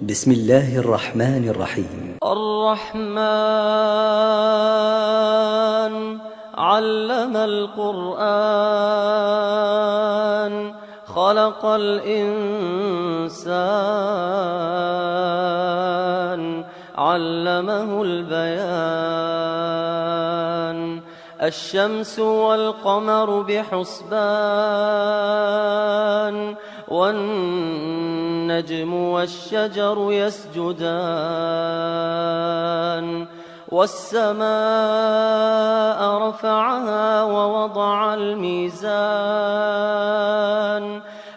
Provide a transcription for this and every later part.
بسم الله الرحمن الرحيم. الرحمن علم القرآن خلق الإنسان علمه البيان الشمس والقمر بحسبان والنجم والشجر يسجدان والسماء رفعها ووضع الميزان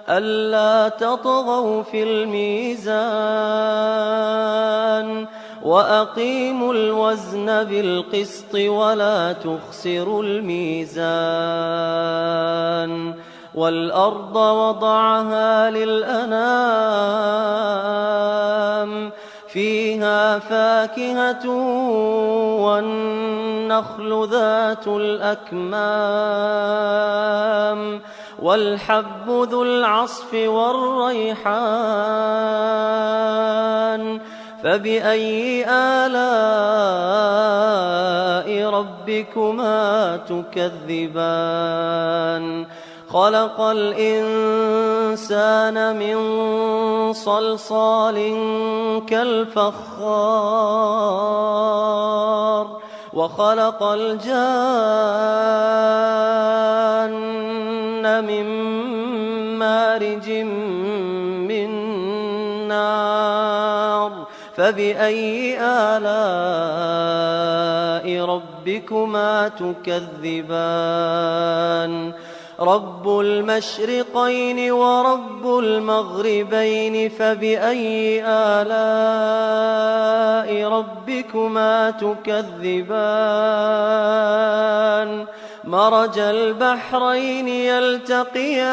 ألا تطغوا في الميزان وأقيموا الوزن بالقسط ولا تخسروا الميزان والأرض وضعها للأنام فيها فاكهة والنخل ذات الأكمام والحب ذو العصف والريحان فبأي آلاء ربكما تكذبان خلق الإنسان من صلصال كالفخار وخلق الجان من مارج من نار فبأي آلاء ربكما تكذبان رب المشرقين ورب المغربين فبأي آلاء ربكما تكذبان مرج البحرين يلتقيان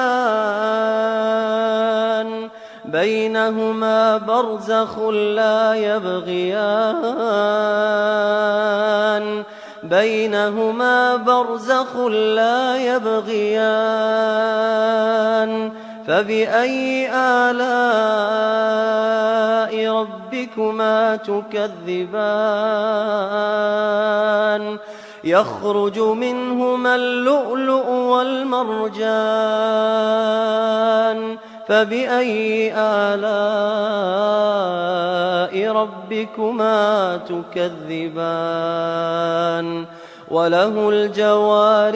بينهما برزخ لا يبغيان فبأي آلاء ربكما تكذبان يخرج منهما اللؤلؤ والمرجان فبأي آلاء ربكما تكذبان وله الجوار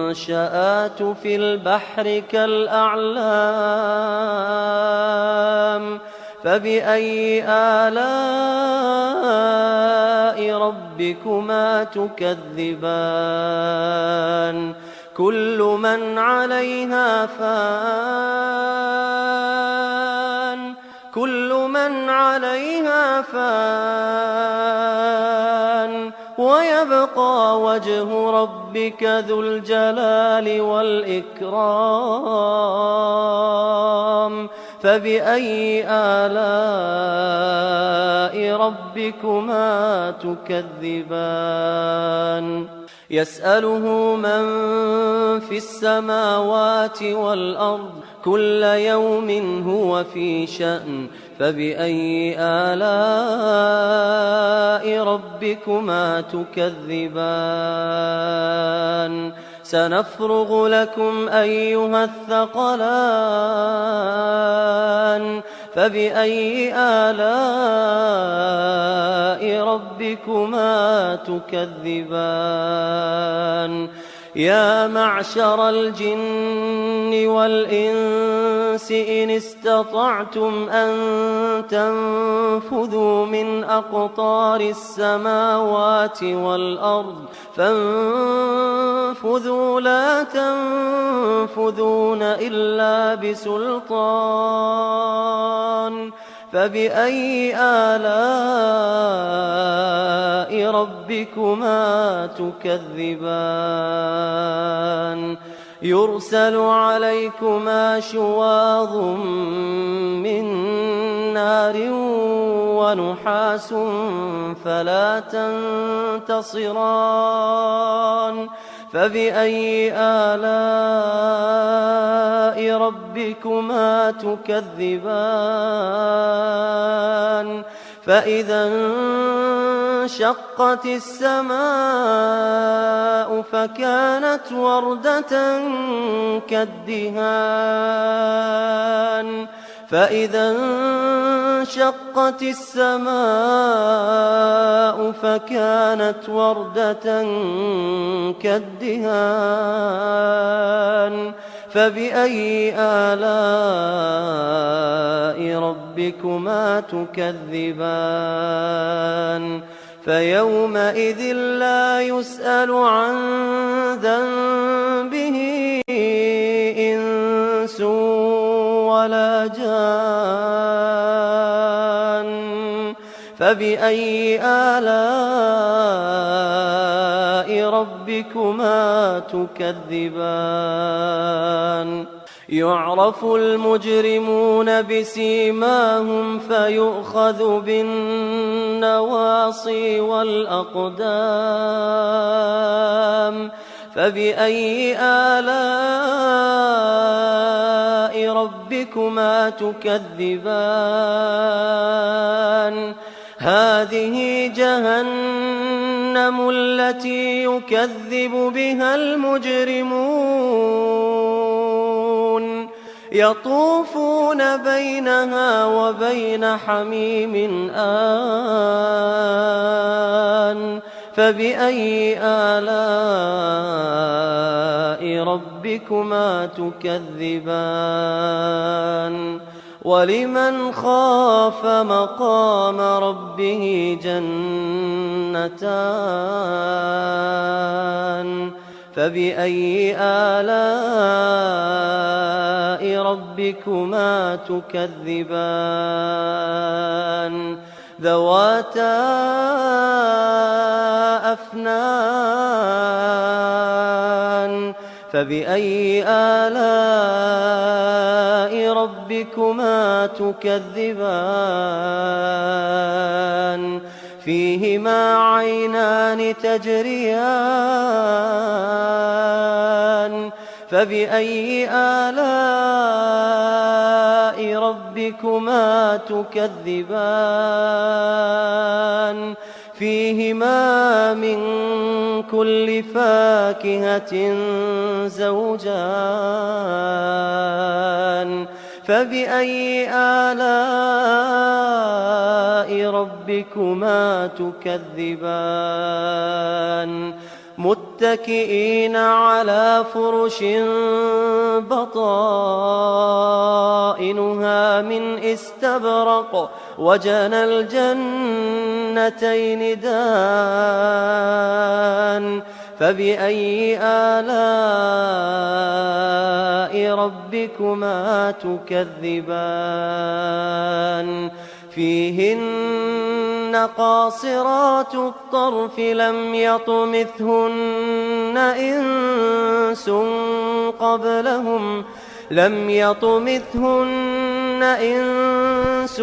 المنشآت في البحر كالأعلام فبأي آلاء ربكما تكذبان كل من عليها فان ويبقى وجه ربك ذو الجلال والإكرام فبأي آلاء ربكما تكذبان يسأله من في السماوات والأرض كل يوم هو في شأن فبأي آلاء ربكما تكذبان سنفرغ لكم أيها الثقلان فبأي آلاء ربكما تكذبان يا معشر الجن والإنس إن استطعتم أن تنفذوا من أقطار السماوات والأرض فانفذوا لا تنفذون إلا بسلطان فبأي آلاء ربكما تكذبان يرسل عليكما شواظ من نار ونحاس فلا تنتصران فبأي آلاء ربكما تكذبان فإذا انشقت السماء فكانت وردة كالدهان فإذا انشقت السماء فكانت وردة كالدهان فبأي آلاء ربكما تكذبان فيومئذ لا يسأل عن ذنبه إنس ولا جان فبأي آلاء ربكما تكذبان يعرف المجرمون بسيماهم فيؤخذ بالنواصي والأقدام فبأي آلاء ربكما تكذبان هذه جهنم التي يكذب بها المجرمون يطوفون بينها وبين حميم آن فبأي آلاء ربكما تكذبان ولمن خاف مقام ربه جنتان فبأي آلاء ربكما تكذبان ذواتا أفنان فبأي آلاء ربكما تكذبان فيهما عينان تجريان فبأي آلاء ربكما تكذبان فيهما من كل فاكهة زوجان فبأي آلاء ربكما تكذبان متكئين على فرش بطائنها من استبرق وجنى الجنتين دان فبأي آلاء ربكما تكذبان فيهن قاصرات الطرف لم يطمثهن إنس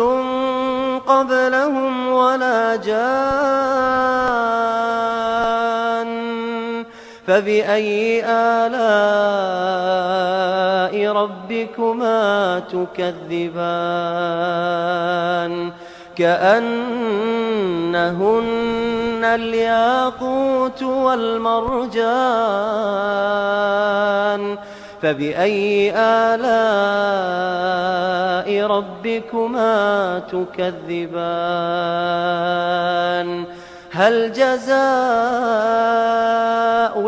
قبلهم ولا جان فبأي آلاء ربكما تكذبان كأنهن الياقوت والمرجان فبأي آلاء ربكما تكذبان هل جزاء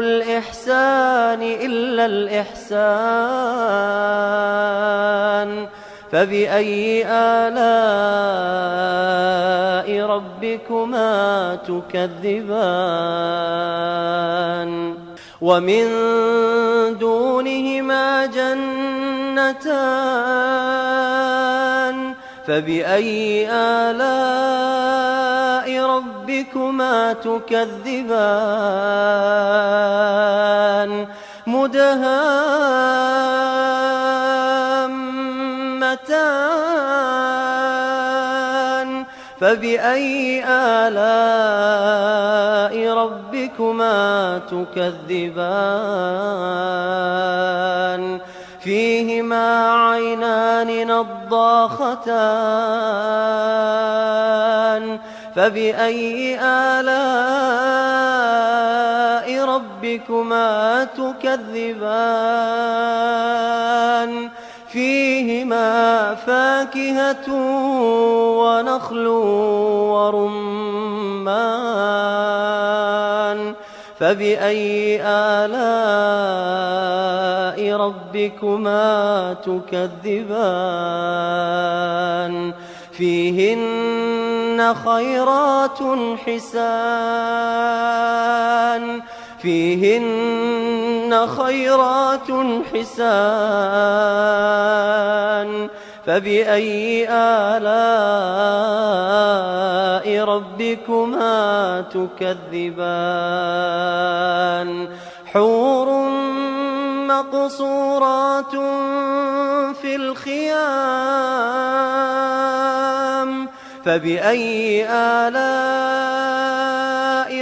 الإحسان إلا الإحسان فبأي آلاء ربكما تكذبان ومن دونهما جنتان فبأي آلاء ربكما تكذبان مدهامتان فبأي آلاء ربكما تكذبان فيهما عينان نضاختان فبأي آلاء ربكما تكذبان فيهما فاكهة ونخل ورمان فبأي آلاء ربكما تكذبان فيهن خيرات حسان فبأي آلاء ربكما تكذبان حور مقصورات في الخيام فبأي آلاء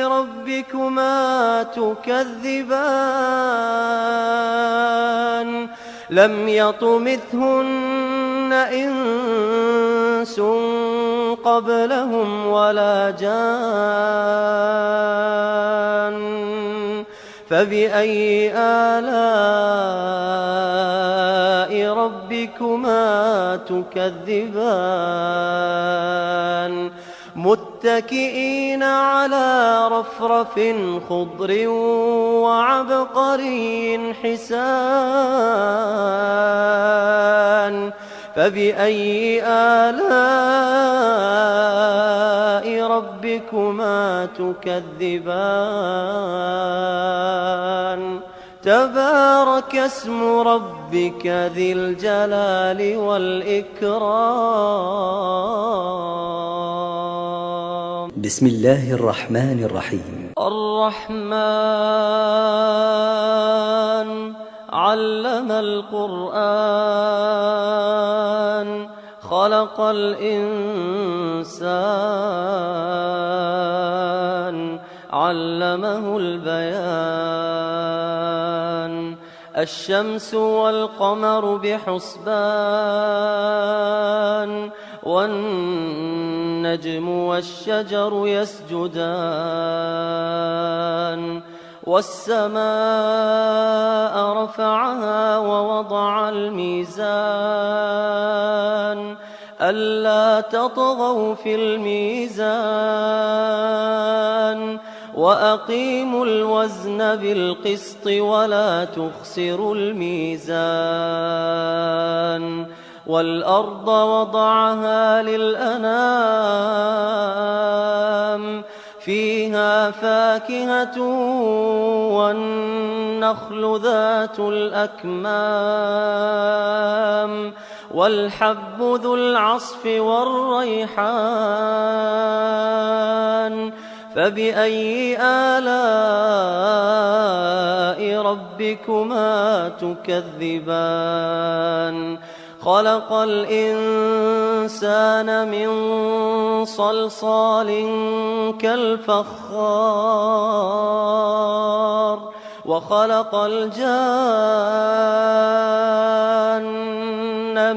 ربكما تكذبان لم يطمثهن إنس قبلهم ولا جان فبأي آلاء ربكما تكذبان متكئين على رفرف خضر وعبقري حسان فبأي آلاء ربكما تكذبان تبارك اسم ربك ذي الجلال والإكرام بسم الله الرحمن الرحيم الرحمن علم القرآن خلق الإنسان علمه البيان الشمس والقمر بحسبان والنجم والشجر يسجدان والسماء رفعها ووضع الميزان ألا تطغوا في الميزان وأقيموا الوزن بالقسط ولا تخسروا الميزان والأرض وضعها للأنام فيها فاكهة والنخل ذات الأكمام والحب ذو العصف والريحان فبأي آلاء ربكما تكذبان خلق الإنسان من صلصال كالفخار وخلق الجان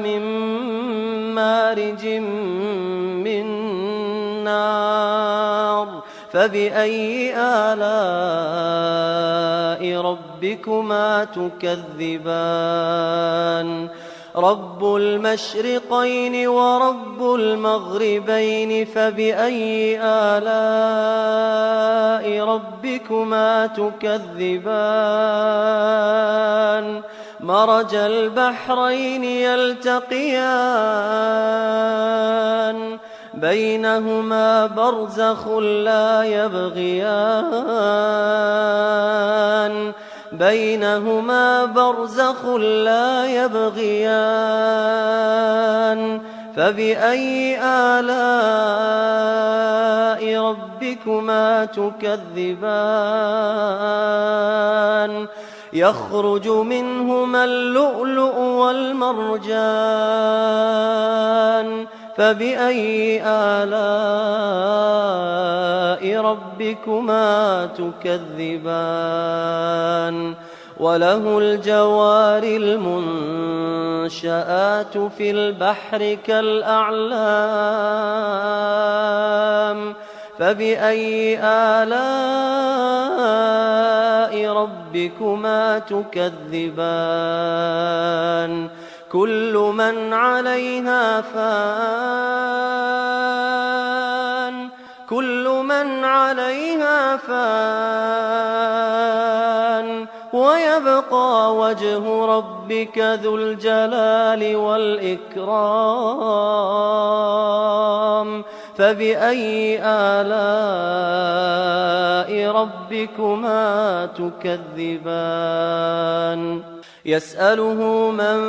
من مارج من نار فبأي آلاء ربكما تكذبان رب المشرقين ورب المغربين فبأي آلاء ربكما تكذبان مرج البحرين يلتقيان بينهما برزخ لا يبغيان فبأي آلاء ربكما تكذبان يخرج منهما اللؤلؤ والمرجان فبأي آلاء ربكما تكذبان وله الجوار المنشآت في البحر كالأعلام فبأي آلاء ربكما تكذبان كل من عليها فان ويبقى وجه ربك ذو الجلال والإكرام فبأي آلاء ربكما تكذبان يسأله من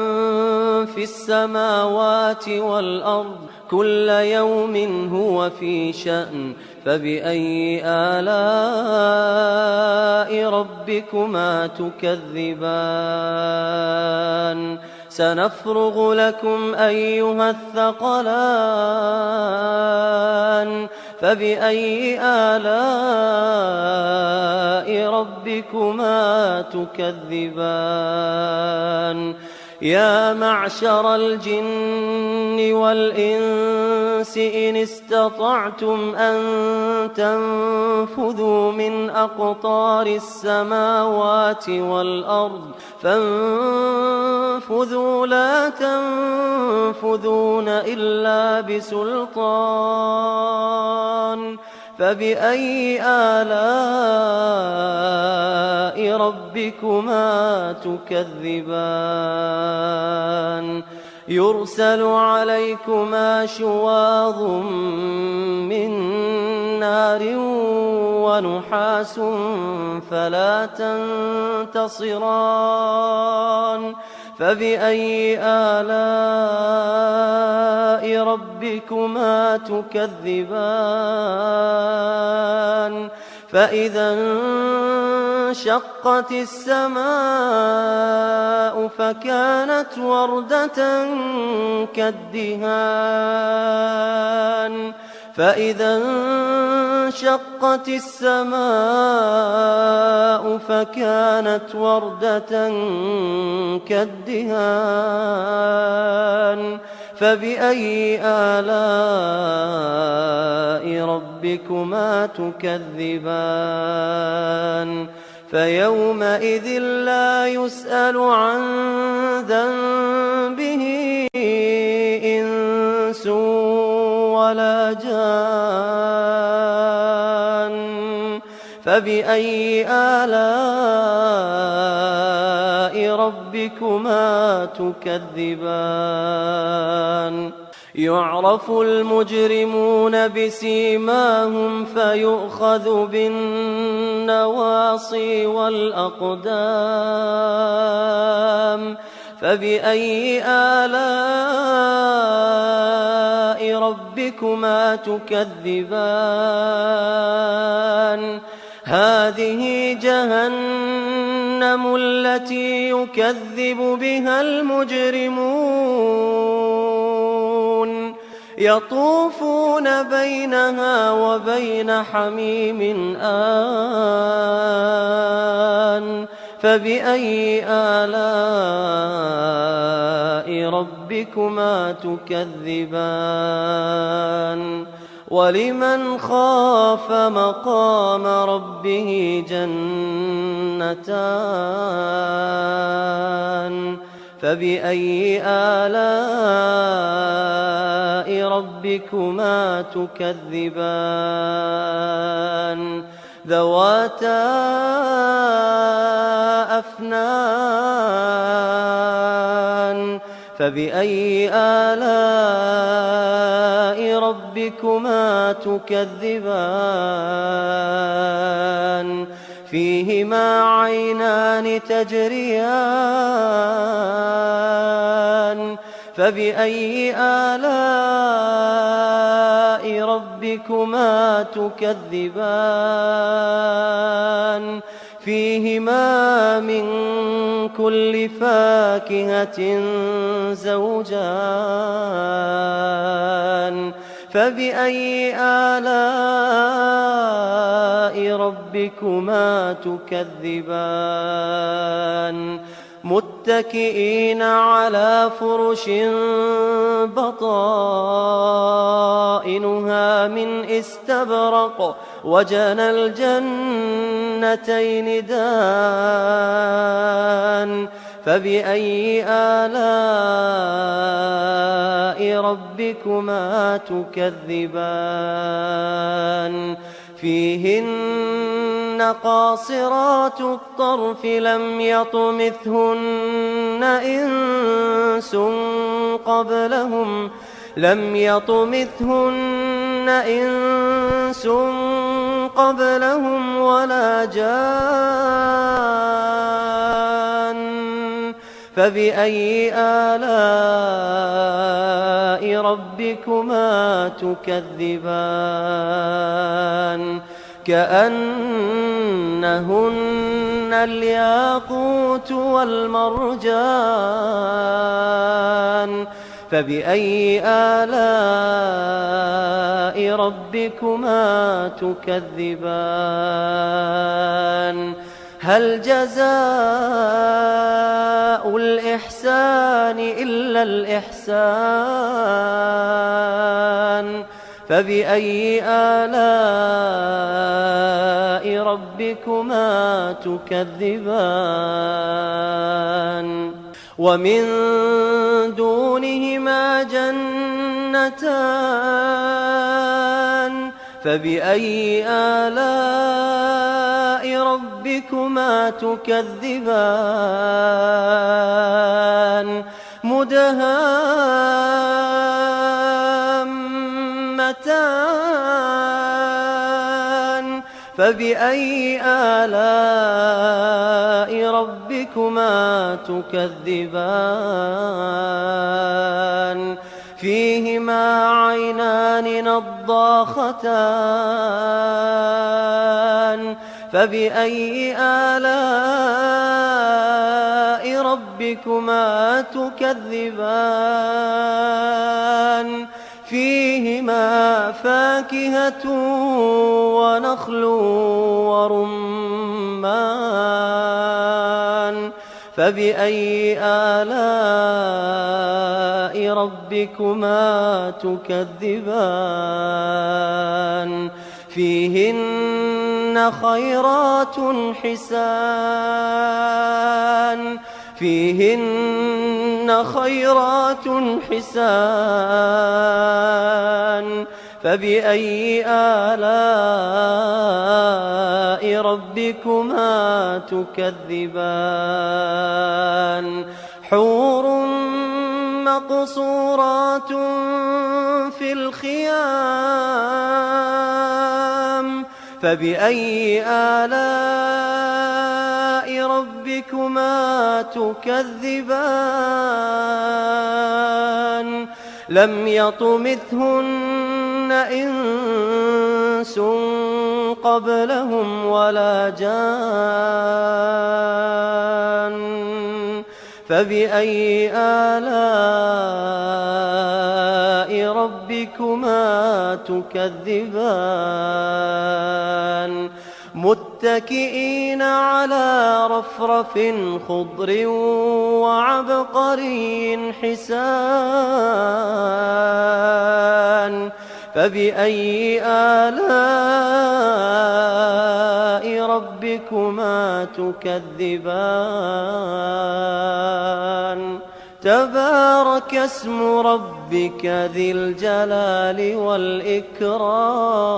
في السماوات والأرض كل يوم هو في شأن فبأي آلاء ربكما تكذبان سنفرغ لكم أيها الثقلان فبأي آلاء ربكما تكذبان يا معشر الجن والإنس إن استطعتم أن تنفذوا من أقطار السماوات والأرض فانفذوا لا تنفذون إلا بسلطان فبأي آلاء ربكما تكذبان يرسل عليكما شواظ من نار ونحاس فلا تنتصران فبأي آلاء ربكما تكذبان فإذا انشقت السماء فكانت وردة كالدهان فإذا انشقت السماء فكانت وردة كالدهان فبأي آلاء ربكما تكذبان فيومئذ لا يسأل عن ذنبه إنس ولا جان فبأي آلاء ربكما تكذبان يعرف المجرمون بسيماهم فيؤخذ بالنواصي والأقدام فبأي آلاء ربكما تكذبان هذه جهنم التي يكذب بها المجرمون يطوفون بينها وبين حميم آن فبأي آلاء ربكما تكذبان ولمن خاف مقام ربه جنتان فبأي آلاء ربكما تكذبان ذواتا أفنان فبأي آلاء ربكما تكذبان فيهما عينان تجريان فبأي آلاء ربكما تكذبان فيهما من كل فاكهة زوجان فبأي آلاء ربكما تكذبان متكئين على فرش بطائنها من استبرق وجنى الجنتين دان فبأي آلاء ربكما تكذبان فيهن قاصرات الطرف لم يطمثهن إنس قبلهم ولا جان فبأي آلاء ربكما تكذبان كأنهن الياقوت والمرجان فبأي آلاء ربكما تكذبان هل جزاء الإحسان إلا الإحسان فبأي آلاء ربكما تكذبان ومن دونهما جنتان فبأي آلاء ربكما تكذبان مدهامتان فبأي آلاء ربكما تكذبان فيهما عينان نضاختان فبأي آلاء ربكما تكذبان فيهما فاكهة ونخل ورمان فبأي آلاء ربكما تكذبان فيهن خيرات حسان فبأي آلاء ربكما تكذبان حور مقصورات في الخيام فبأي آلاء ربكما تكذبان لم يطمثهن إنس قبلهم ولا جان فبأي آلاء ربكما تكذبان متكئين على رفرف خضر وعبقري حسان فبأي آلاء ربكما تكذبان تبارك اسم ربك ذي الجلال والإكرام